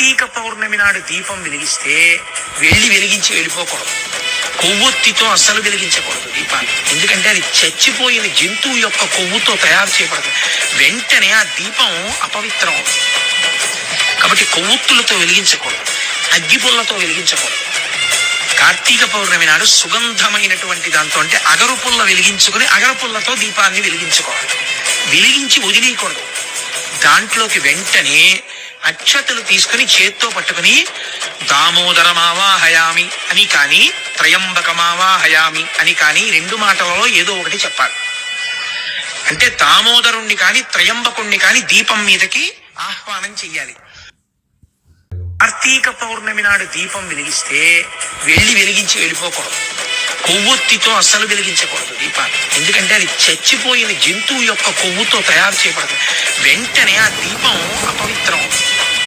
కార్తీక పౌర్ణమి నాడు దీపం వెలిగిస్తే వెలిగించి వెళ్ళిపోకూడదు. కొవ్వొత్తితో అస్సలు వెలిగించకూడదు దీపాన్ని. ఎందుకంటే అది చచ్చిపోయిన జంతువు యొక్క కొవ్వుతో తయారు చేయబడుతుంది. వెంటనే ఆ దీపం అపవిత్రం అవుతుంది. కాబట్టి కొవ్వొత్తులతో వెలిగించకూడదు, అగ్గిపుల్లతో వెలిగించకూడదు. కార్తీక పౌర్ణమి నాడు సుగంధమైనటువంటి దాంతో అంటే అగరుపుల్ల వెలిగించుకుని అగరపుల్లతో దీపాన్ని వెలిగించుకోవాలి. వెలిగించి వదిలేయకూడదు. దాంట్లోకి వెంటనే అక్షతలు తీసుకుని చేత్తో పట్టుకుని దామోదరమావాహయామి అని కానీ త్రయంబకమావాహయామి అని కానీ 2 మాటలలో ఏదో ఒకటి చెప్పాలి. అంటే దామోదరుణ్ణి కానీ త్రయంబకుణ్ణి కానీ దీపం మీదకి ఆహ్వానం చెయ్యాలి. కార్తీక పౌర్ణమి నాడు దీపం వెలిగిస్తే వెలిగించి వెళ్ళిపోకూడదు. కొవ్వొత్తితో అస్సలు వెలిగించకూడదు దీపాన్ని. ఎందుకంటే అది చచ్చిపోయిన జంతువు యొక్క కొవ్వుతో తయారు చేయబడుతుంది. వెంటనే ఆ దీపం అపవిత్రం అవుతుంది.